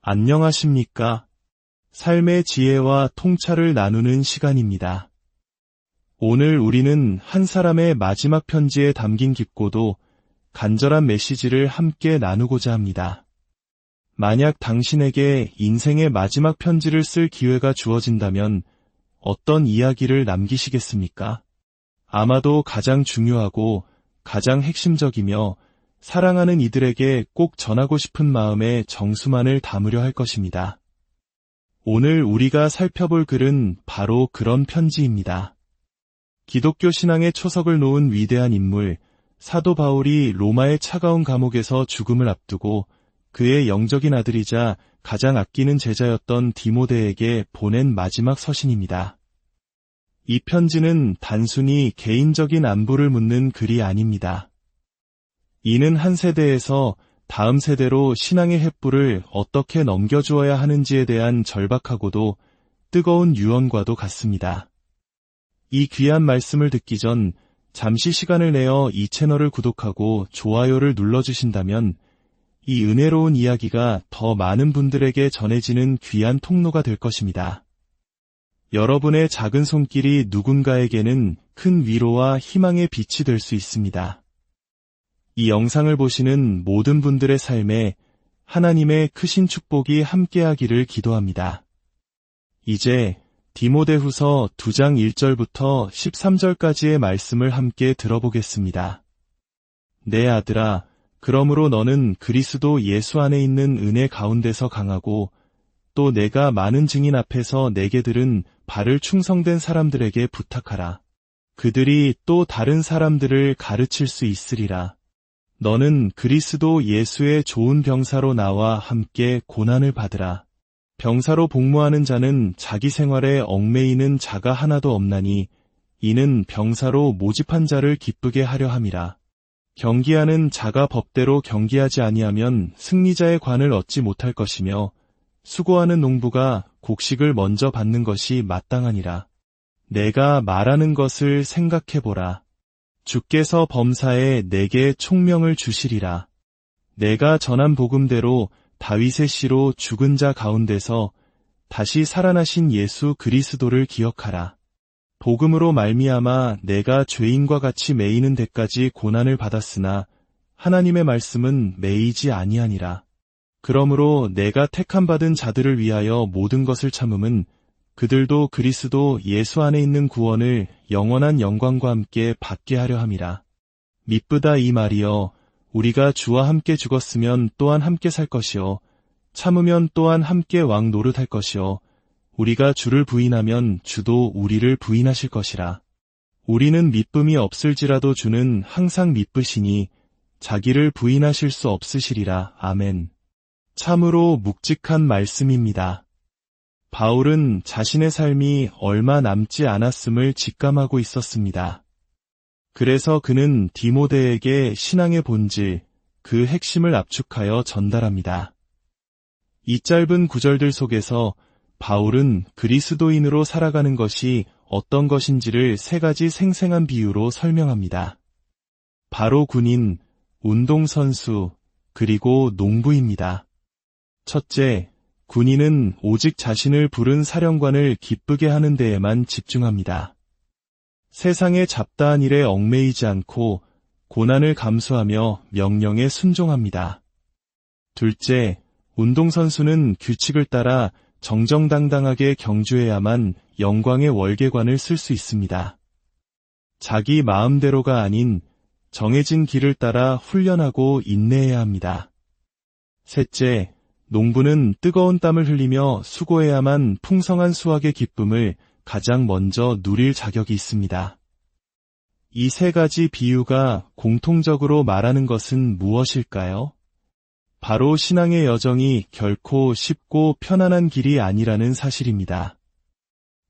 안녕하십니까? 삶의 지혜와 통찰을 나누는 시간입니다. 오늘 우리는 한 사람의 마지막 편지에 담긴 깊고도 간절한 메시지를 함께 나누고자 합니다. 만약 당신에게 인생의 마지막 편지를 쓸 기회가 주어진다면 어떤 이야기를 남기시겠습니까? 아마도 가장 중요하고 가장 핵심적이며 사랑하는 이들에게 꼭 전하고 싶은 마음의 정수만을 담으려 할 것입니다. 오늘 우리가 살펴볼 글은 바로 그런 편지입니다. 기독교 신앙의 초석을 놓은 위대한 인물, 사도 바울이 로마의 차가운 감옥에서 죽음을 앞두고 그의 영적인 아들이자 가장 아끼는 제자였던 디모데에게 보낸 마지막 서신입니다. 이 편지는 단순히 개인적인 안부를 묻는 글이 아닙니다. 이는 한 세대에서 다음 세대로 신앙의 횃불을 어떻게 넘겨주어야 하는지에 대한 절박하고도 뜨거운 유언과도 같습니다. 이 귀한 말씀을 듣기 전 잠시 시간을 내어 이 채널을 구독하고 좋아요를 눌러주신다면 이 은혜로운 이야기가 더 많은 분들에게 전해지는 귀한 통로가 될 것입니다. 여러분의 작은 손길이 누군가에게는 큰 위로와 희망의 빛이 될 수 있습니다. 이 영상을 보시는 모든 분들의 삶에 하나님의 크신 축복이 함께하기를 기도합니다. 이제 디모데후서 2장 1절부터 13절까지의 말씀을 함께 들어보겠습니다. 내 아들아, 그러므로 너는 그리스도 예수 안에 있는 은혜 가운데서 강하고 또 내가 많은 증인 앞에서 내게 들은 바를 충성된 사람들에게 부탁하라. 그들이 또 다른 사람들을 가르칠 수 있으리라. 너는 그리스도 예수의 좋은 병사로 나와 함께 고난을 받으라. 병사로 복무하는 자는 자기 생활에 얽매이는 자가 하나도 없나니 이는 병사로 모집한 자를 기쁘게 하려 함이라. 경기하는 자가 법대로 경기하지 아니하면 승리자의 관을 얻지 못할 것이며 수고하는 농부가 곡식을 먼저 받는 것이 마땅하니라. 내가 말하는 것을 생각해보라. 주께서 범사에 내게 총명을 주시리라. 내가 전한 복음대로 다윗의 씨로 죽은 자 가운데서 다시 살아나신 예수 그리스도를 기억하라. 복음으로 말미암아 내가 죄인과 같이 매이는 데까지 고난을 받았으나 하나님의 말씀은 매이지 아니하니라. 그러므로 내가 택함 받은 자들을 위하여 모든 것을 참음은 그들도 그리스도 예수 안에 있는 구원을 영원한 영광과 함께 받게 하려 함이라. 미쁘다 이 말이여, 우리가 주와 함께 죽었으면 또한 함께 살 것이요 참으면 또한 함께 왕 노릇할 것이요 우리가 주를 부인하면 주도 우리를 부인하실 것이라. 우리는 미쁨이 없을지라도 주는 항상 미쁘시니 자기를 부인하실 수 없으시리라. 아멘. 참으로 묵직한 말씀입니다. 바울은 자신의 삶이 얼마 남지 않았음을 직감하고 있었습니다. 그래서 그는 디모데에게 신앙의 본질, 그 핵심을 압축하여 전달합니다. 이 짧은 구절들 속에서 바울은 그리스도인으로 살아가는 것이 어떤 것인지를 세 가지 생생한 비유로 설명합니다. 바로 군인, 운동선수, 그리고 농부입니다. 첫째, 군인은 오직 자신을 부른 사령관을 기쁘게 하는 데에만 집중합니다. 세상의 잡다한 일에 얽매이지 않고 고난을 감수하며 명령에 순종합니다. 둘째, 운동선수는 규칙을 따라 정정당당하게 경주해야만 영광의 월계관을 쓸 수 있습니다. 자기 마음대로가 아닌 정해진 길을 따라 훈련하고 인내해야 합니다. 셋째, 농부는 뜨거운 땀을 흘리며 수고해야만 풍성한 수확의 기쁨을 가장 먼저 누릴 자격이 있습니다. 이 세 가지 비유가 공통적으로 말하는 것은 무엇일까요? 바로 신앙의 여정이 결코 쉽고 편안한 길이 아니라는 사실입니다.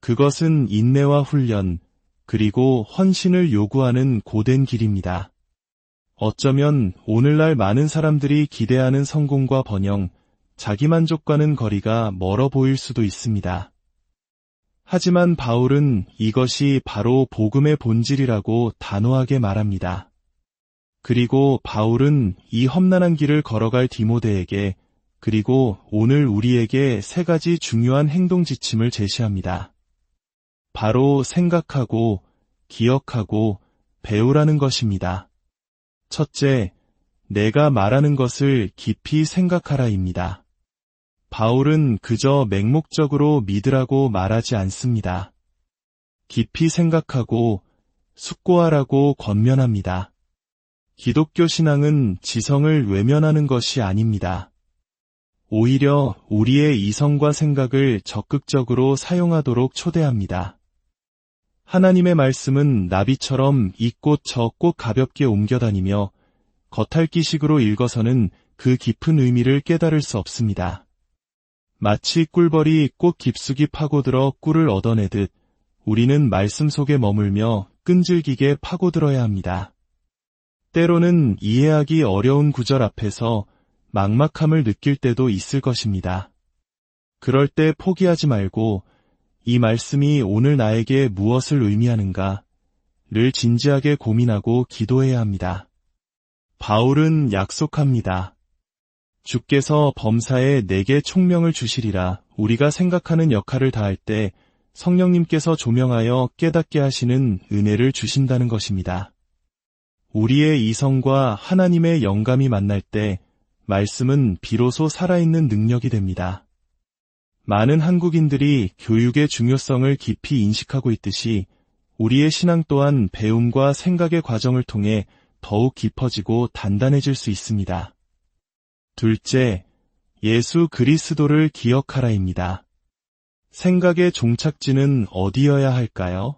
그것은 인내와 훈련, 그리고 헌신을 요구하는 고된 길입니다. 어쩌면 오늘날 많은 사람들이 기대하는 성공과 번영, 자기만족과는 거리가 멀어 보일 수도 있습니다. 하지만 바울은 이것이 바로 복음의 본질이라고 단호하게 말합니다. 그리고 바울은 이 험난한 길을 걸어갈 디모데에게 그리고 오늘 우리에게 세 가지 중요한 행동 지침을 제시합니다. 바로 생각하고, 기억하고, 배우라는 것입니다. 첫째, 내가 말하는 것을 깊이 생각하라입니다. 바울은 그저 맹목적으로 믿으라고 말하지 않습니다. 깊이 생각하고 숙고하라고 권면합니다. 기독교 신앙은 지성을 외면하는 것이 아닙니다. 오히려 우리의 이성과 생각을 적극적으로 사용하도록 초대합니다. 하나님의 말씀은 나비처럼 이 꽃 저 꽃 가볍게 옮겨다니며 겉핥기식으로 읽어서는 그 깊은 의미를 깨달을 수 없습니다. 마치 꿀벌이 꽃 깊숙이 파고들어 꿀을 얻어내듯 우리는 말씀 속에 머물며 끈질기게 파고들어야 합니다. 때로는 이해하기 어려운 구절 앞에서 막막함을 느낄 때도 있을 것입니다. 그럴 때 포기하지 말고 이 말씀이 오늘 나에게 무엇을 의미하는가를 진지하게 고민하고 기도해야 합니다. 바울은 약속합니다. 주께서 범사에 내게 총명을 주시리라. 우리가 생각하는 역할을 다할 때 성령님께서 조명하여 깨닫게 하시는 은혜를 주신다는 것입니다. 우리의 이성과 하나님의 영감이 만날 때 말씀은 비로소 살아있는 능력이 됩니다. 많은 한국인들이 교육의 중요성을 깊이 인식하고 있듯이 우리의 신앙 또한 배움과 생각의 과정을 통해 더욱 깊어지고 단단해질 수 있습니다. 둘째, 예수 그리스도를 기억하라입니다. 생각의 종착지는 어디여야 할까요?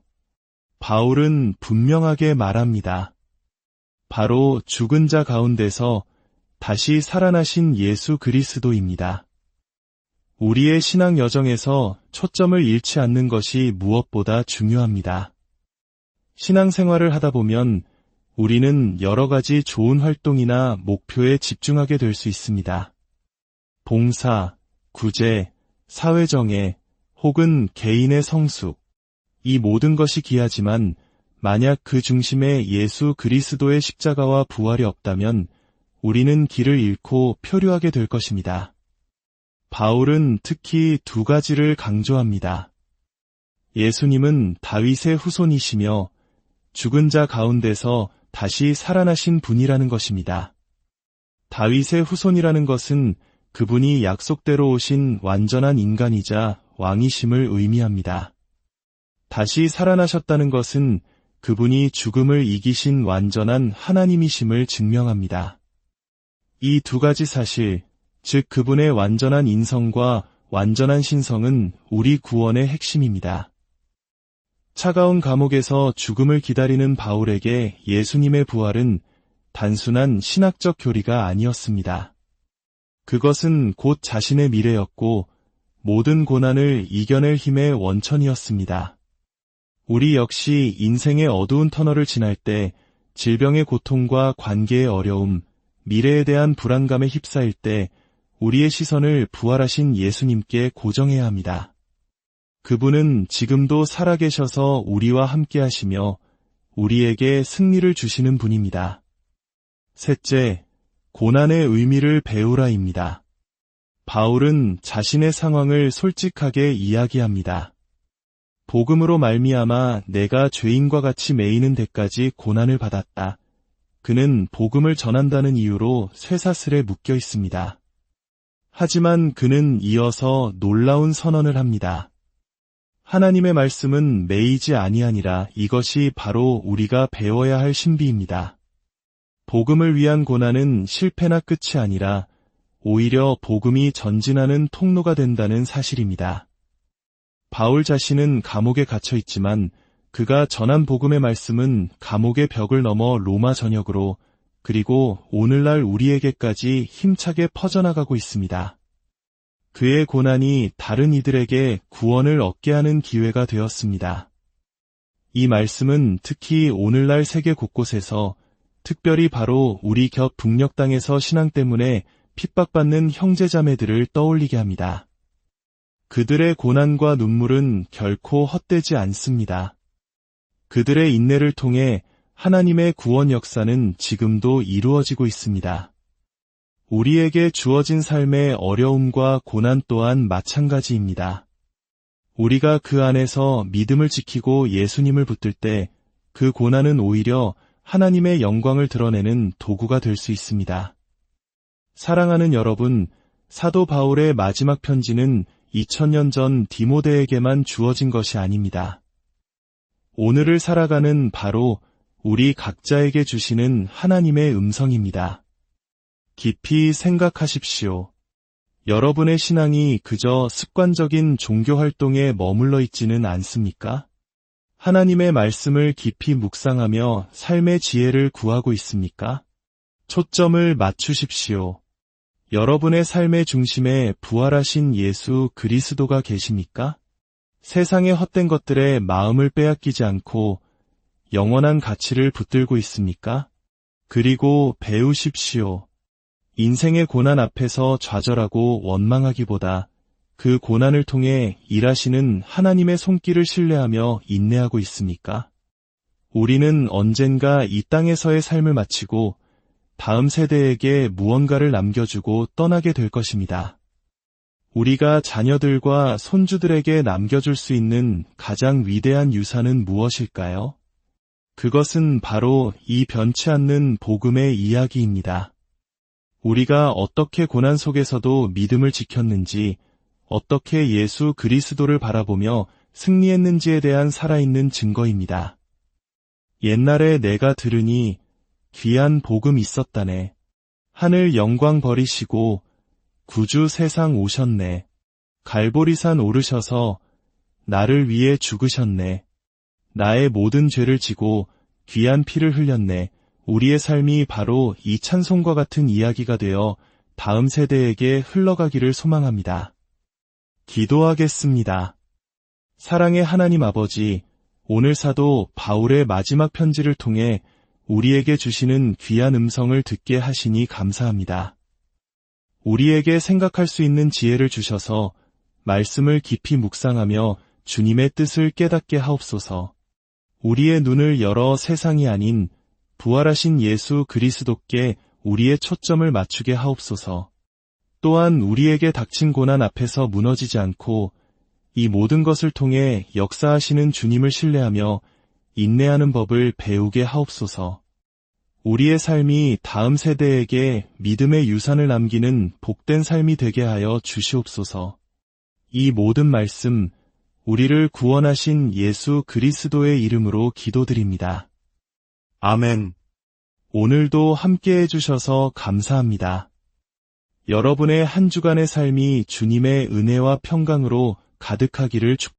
바울은 분명하게 말합니다. 바로 죽은 자 가운데서 다시 살아나신 예수 그리스도입니다. 우리의 신앙 여정에서 초점을 잃지 않는 것이 무엇보다 중요합니다. 신앙생활을 하다 보면 우리는 여러 가지 좋은 활동이나 목표에 집중하게 될 수 있습니다. 봉사, 구제, 사회정예, 혹은 개인의 성숙, 이 모든 것이 귀하지만 만약 그 중심에 예수 그리스도의 십자가와 부활이 없다면 우리는 길을 잃고 표류하게 될 것입니다. 바울은 특히 두 가지를 강조합니다. 예수님은 다윗의 후손이시며 죽은 자 가운데서 다시 살아나신 분이라는 것입니다. 다윗의 후손이라는 것은 그분이 약속대로 오신 완전한 인간이자 왕이심을 의미합니다. 다시 살아나셨다는 것은 그분이 죽음을 이기신 완전한 하나님이심을 증명합니다. 이 두 가지 사실, 즉 그분의 완전한 인성과 완전한 신성은 우리 구원의 핵심입니다. 차가운 감옥에서 죽음을 기다리는 바울에게 예수님의 부활은 단순한 신학적 교리가 아니었습니다. 그것은 곧 자신의 미래였고 모든 고난을 이겨낼 힘의 원천이었습니다. 우리 역시 인생의 어두운 터널을 지날 때 질병의 고통과 관계의 어려움, 미래에 대한 불안감에 휩싸일 때 우리의 시선을 부활하신 예수님께 고정해야 합니다. 그분은 지금도 살아계셔서 우리와 함께 하시며 우리에게 승리를 주시는 분입니다. 셋째, 고난의 의미를 배우라입니다. 바울은 자신의 상황을 솔직하게 이야기합니다. 복음으로 말미암아 내가 죄인과 같이 매이는 데까지 고난을 받았다. 그는 복음을 전한다는 이유로 쇠사슬에 묶여 있습니다. 하지만 그는 이어서 놀라운 선언을 합니다. 하나님의 말씀은 매이지 아니하니라. 이것이 바로 우리가 배워야 할 신비입니다. 복음을 위한 고난은 실패나 끝이 아니라 오히려 복음이 전진하는 통로가 된다는 사실입니다. 바울 자신은 감옥에 갇혀 있지만 그가 전한 복음의 말씀은 감옥의 벽을 넘어 로마 전역으로 그리고 오늘날 우리에게까지 힘차게 퍼져나가고 있습니다. 그의 고난이 다른 이들에게 구원을 얻게 하는 기회가 되었습니다. 이 말씀은 특히 오늘날 세계 곳곳에서 특별히 바로 우리 곁 북녘 땅에서 신앙 때문에 핍박받는 형제자매들을 떠올리게 합니다. 그들의 고난과 눈물은 결코 헛되지 않습니다. 그들의 인내를 통해 하나님의 구원 역사는 지금도 이루어지고 있습니다. 우리에게 주어진 삶의 어려움과 고난 또한 마찬가지입니다. 우리가 그 안에서 믿음을 지키고 예수님을 붙들 때 그 고난은 오히려 하나님의 영광을 드러내는 도구가 될 수 있습니다. 사랑하는 여러분, 사도 바울의 마지막 편지는 2000년 전 디모데에게만 주어진 것이 아닙니다. 오늘을 살아가는 바로 우리 각자에게 주시는 하나님의 음성입니다. 깊이 생각하십시오. 여러분의 신앙이 그저 습관적인 종교 활동에 머물러 있지는 않습니까? 하나님의 말씀을 깊이 묵상하며 삶의 지혜를 구하고 있습니까? 초점을 맞추십시오. 여러분의 삶의 중심에 부활하신 예수 그리스도가 계십니까? 세상의 헛된 것들에 마음을 빼앗기지 않고 영원한 가치를 붙들고 있습니까? 그리고 배우십시오. 인생의 고난 앞에서 좌절하고 원망하기보다 그 고난을 통해 일하시는 하나님의 손길을 신뢰하며 인내하고 있습니까? 우리는 언젠가 이 땅에서의 삶을 마치고 다음 세대에게 무언가를 남겨주고 떠나게 될 것입니다. 우리가 자녀들과 손주들에게 남겨줄 수 있는 가장 위대한 유산은 무엇일까요? 그것은 바로 이 변치 않는 복음의 이야기입니다. 우리가 어떻게 고난 속에서도 믿음을 지켰는지, 어떻게 예수 그리스도를 바라보며 승리했는지에 대한 살아있는 증거입니다. 옛날에 내가 들으니 귀한 복음 있었다네. 하늘 영광 버리시고 구주 세상 오셨네. 갈보리산 오르셔서 나를 위해 죽으셨네. 나의 모든 죄를 지고 귀한 피를 흘렸네. 우리의 삶이 바로 이 찬송과 같은 이야기가 되어 다음 세대에게 흘러가기를 소망합니다. 기도하겠습니다. 사랑의 하나님 아버지, 오늘 사도 바울의 마지막 편지를 통해 우리에게 주시는 귀한 음성을 듣게 하시니 감사합니다. 우리에게 생각할 수 있는 지혜를 주셔서 말씀을 깊이 묵상하며 주님의 뜻을 깨닫게 하옵소서. 우리의 눈을 열어 세상이 아닌 부활하신 예수 그리스도께 우리의 초점을 맞추게 하옵소서. 또한 우리에게 닥친 고난 앞에서 무너지지 않고 이 모든 것을 통해 역사하시는 주님을 신뢰하며 인내하는 법을 배우게 하옵소서. 우리의 삶이 다음 세대에게 믿음의 유산을 남기는 복된 삶이 되게 하여 주시옵소서. 이 모든 말씀, 우리를 구원하신 예수 그리스도의 이름으로 기도드립니다. 아멘. 오늘도 함께 해주셔서 감사합니다. 여러분의 한 주간의 삶이 주님의 은혜와 평강으로 가득하기를 축복합니다.